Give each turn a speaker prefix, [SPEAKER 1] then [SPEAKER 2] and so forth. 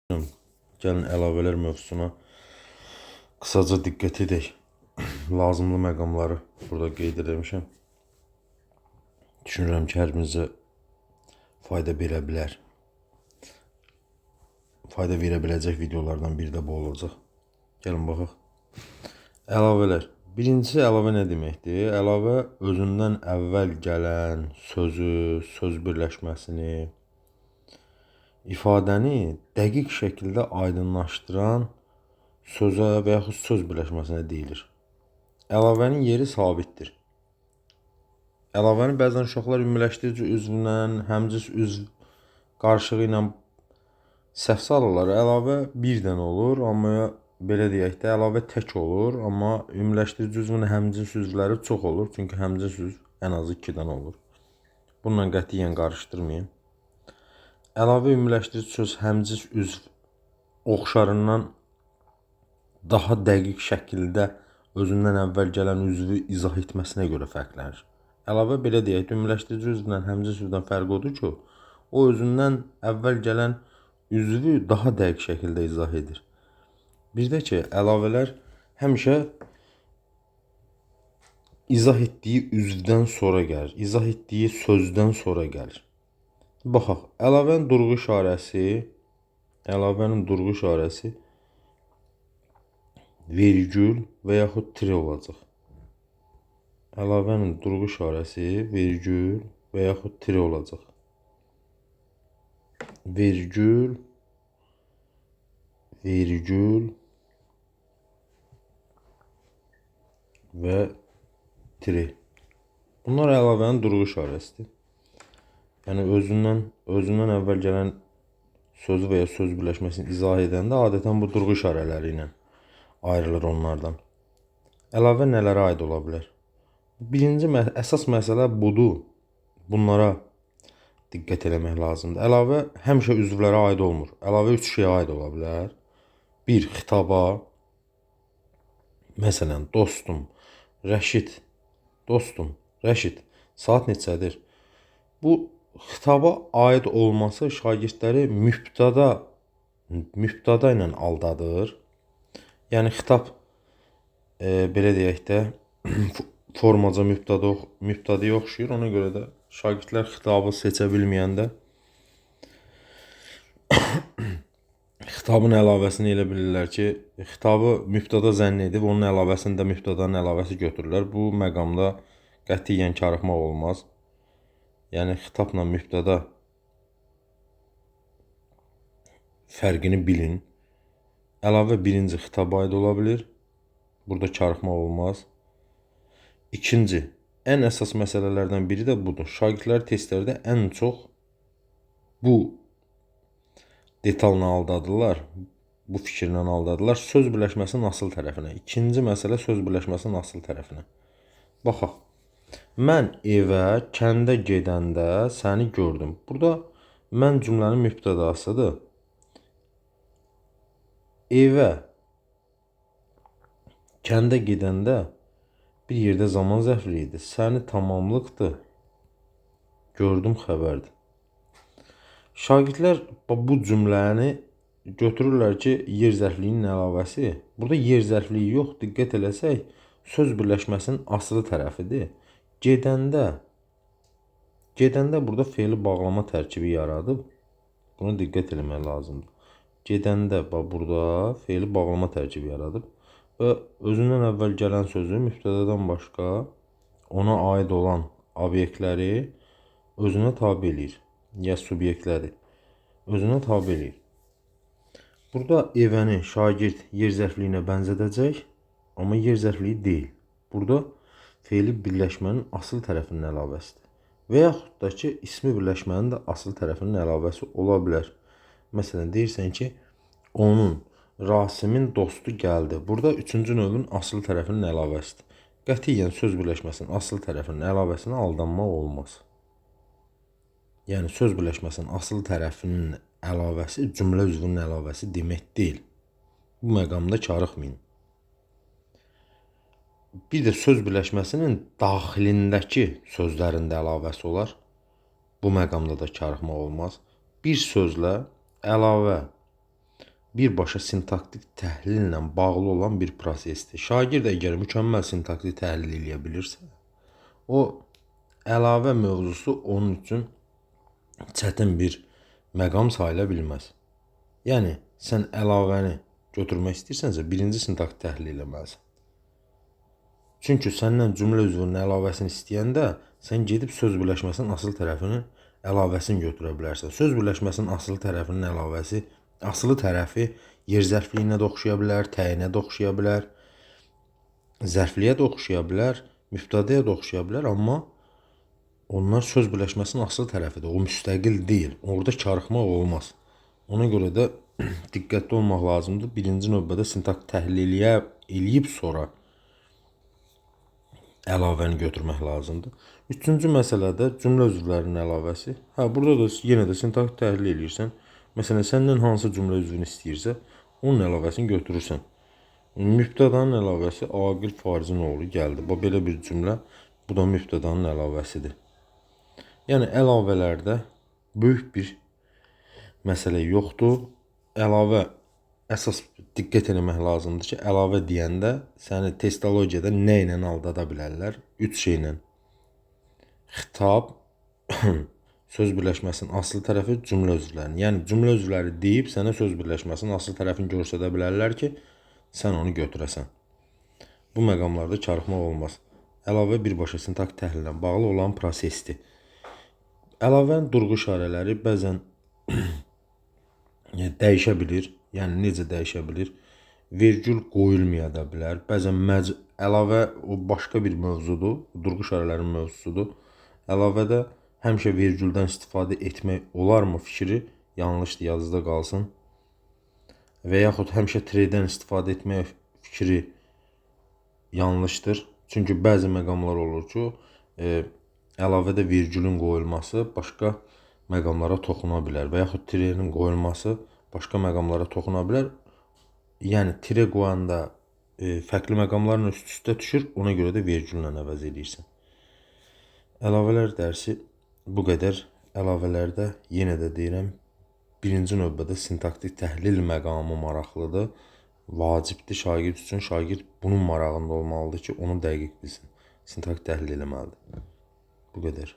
[SPEAKER 1] Gəlin əlavələr mövzusuna qısaca diqqət edək. Lazımlı məqamları burada qeyd etmişəm. Düşünürəm ki, hər birinizə fayda verə bilər. Fayda verə biləcək videolardan biri də bu olacaq. Gəlin baxaq. Əlavələr. Birincisi əlavə nə deməkdir? Əlavə özündən əvvəl gələn sözü, söz birləşməsini, ifadəni dəqiq şəkildə aydınlaşdıran sözə və yaxud söz birləşməsinə deyilir. Əlavənin yeri sabitdir. Əlavəni bəzən uşaqlar ümumiləşdirici üzvlə, həmcis üzv qarışığı ilə səhv salırlar. Əlavə bir dənə olur, amma belə deyək də, əlavə tək olur, amma ümumiləşdirici üzvün həmcis üzvləri çox olur. Çünki həmcis üzv ən azı 2 dənə olur. Bununla qətiyyən qarışdırmayın. Əlavə ümumiləşdirici söz həmcis üzv oxşarından daha dəqiq şəkildə özündən əvvəl gələn üzvü izah etməsinə görə fərqlənir. Əlavə belə deyək, ümumiləşdirici üzvlə həmcis üzvdən fərqi odur ki, o özündən əvvəl gələn üzvü daha dəqiq şəkildə izah edir. Bir də ki, əlavələr həmişə izah etdiyi üzvdən sonra gəlir, izah etdiyi sözdən sonra gəlir. Baxaq, əlavənin durğu işarəsi vergül və yaxud tire olacaq. Əlavənin durğu işarəsi vergül və yaxud tire olacaq. Vergül və tire. Bunlar əlavənin durğu işarəsidir. Yəni özündən əvvəl gələn sözü və ya söz birləşməsini izah edəndə adətən bu durğu işarələri ilə ayrılır onlardan. Əlavə nələrə aid ola bilər? Birinci əsas məsələ budur. Bunlara diqqət eləmək lazımdır. Əlavə həmişə üzvlərə aid olmur. Əlavə 3 şeyə aid ola bilər. 1. Xitaba. Məsələn, dostum, Rəşid, saat neçədir? Bu xitaba aid olması şagirdləri mübtada ilə aldadır. Yəni xitab belə deyək də formaca mübtadaya oxşuyur. Ona görə də şagirdlər xitabı seçə bilməyəndə xitabın əlavəsini elə bilirlər ki, xitabı mübtada zənn edib onun əlavəsini də mübtadanın əlavəsi götürürlər. Bu məqamda qətiyyən karıxmaq olmaz. Yəni xitabla mübtada fərqini bilin. Əlavə birinci xitaba aid ola bilir. Burada karıxmaq olmaz. İkinci, ən əsas məsələlərdən biri də budur. Şagirdlər testlərdə ən çox bu detalla aldadırlar. Bu fikirlə aldadırlar. Söz birləşməsinin asıl tərəfinə. İkinci məsələ söz birləşməsinin asıl tərəfinə. Baxaq. Mən evə kəndə gedəndə səni gördüm. Burada mən cümlənin mübtədasıdır. Evə kəndə gedəndə bir yerdə zaman zərfli idi. Səni tamamlıqdır. Gördüm xəbərdir. Şagirdlər bu cümləni götürürlər ki, yer zərfliyinin əlavəsi. Burada yer zərfliyi yox, diqqət eləsək, söz birləşməsinin asılı tərəfidir. Gedəndə burada fe'li bağlama tərkibi yaradıb. Buna diqqət eləmək lazımdır. Gedəndə burada fe'li bağlama tərkibi yaradıb və özündən əvvəl gələn sözü mübtədadan başqa ona aid olan obyektləri özünə tabe eləyir. Ya subyektləri özünə tabe eləyir. Burada evəni şagird yer zərfliyinə bənzədəcək, amma yer zərfliyi deyil. Burada fe'li birləşmənin asıl tərəfinin əlavəsidir. Və yaxud da ki, ismi birləşmənin də asıl tərəfinin əlavəsi ola bilər. Məsələn, deyirsən ki, Rasimin dostu gəldi. Burada üçüncü növün asıl tərəfinin əlavəsidir. Qətiyyən söz birləşməsinin asıl tərəfinin əlavəsinə aldanmaq olmaz. Yəni, söz birləşməsinin asıl tərəfinin əlavəsi cümlə üzvünün əlavəsi demək deyil. Bu məqamda karıxmayın. Bir də söz birləşməsinin daxilindəki sözlərin də əlavəsi olar. Bu məqamda da karıxmaq olmaz. Bir sözlə əlavə birbaşa sintaktik təhlillə bağlı olan bir prosesdir. Şagird əgər mükəmməl sintaktik təhlil edə bilirsə, o əlavə mövzusu onun üçün çətin bir məqam sayıla bilməz. Yəni sən əlavəni götürmək istəyirsənsə, birinci sintaktik təhlil etməlisən. Çünki səndən cümlə üzvünün əlavəsini istəyəndə sən gedib söz birləşməsinin asıl tərəfinin əlavəsini götürə bilərsən. Söz birləşməsinin asıl tərəfinin əlavəsi, asılı tərəfi yer zərfliyinə də oxşaya bilər, təyinə də oxşaya bilər, zərfliyə də oxşaya bilər, mübtədəyə də oxşaya bilər, amma onlar söz birləşməsinin asıl tərəfidir. O müstəqil deyil. Orada karıxmaq olmaz. Ona görə də diqqətli olmaq lazımdır. Birinci növbədə sintaktik təhlil eləyib sonra əlavəni götürmək lazımdır. Üçüncü məsələdə cümlə üzvlərinin əlavəsi. Burada da yenə də sintaktik təhlil eləyirsən. Məsələn, səndən hansı cümlə üzvünü istəyirsə, onun əlavəsini götürürsən. Mübtədanın əlavəsi Aqil Farizin oğlu gəldi. Bu belə bir cümlə. Bu da mübtədanın əlavəsidir. Yəni əlavələrdə böyük bir məsələ yoxdur. Əlavə əsas diqqət etmək lazımdır ki, əlavə deyəndə səni testologiyada nə ilə aldada bilərlər? 3 şeylə. Xitab, söz birləşməsinin asıl tərəfi, cümlə üzvlərini. Yəni cümlə üzvləri deyib sənə söz birləşməsinin asıl tərəfini göstərə bilərlər ki, sən onu götürəsən. Bu məqamlarda karıxmaq olmaz. Əlavə birbaşa sintaktik təhlillə bağlı olan prosesdir. Əlavənin durğu işarələri bəzən dəyişə bilir. Yəni necə dəyişə bilir? Vergül qoyulmaya da bilər. Bəzən əlavə o başqa bir mövzudur. Durğu işarələrinin mövzusudur. Əlavədə həmişə vergüldən istifadə etmək olarmı fikri yanlışdır, yazıda qalsın. Və yaxud həmişə tiredən istifadə etmək fikri yanlışdır. Çünki bəzi məqamlar olur ki, əlavədə vergülün qoyulması başqa məqamlara toxuna bilər və yaxud tirenin qoyulması başqa məqamlara toxuna bilər. Yəni tire qoyanda fərqli məqamların üst-üstə düşür, ona görə də vergüllə əvəz edirsən. Əlavələr dərsi bu qədər. Əlavələrdə yenə də deyirəm, birinci növbədə sintaktik təhlil məqamı maraqlıdır, vacibdir şagird üçün. Şagird bunun marağında olmalıdır ki, onu dəqiq bilsin. Sintaktik təhlil eləməlidir. Bu qədər.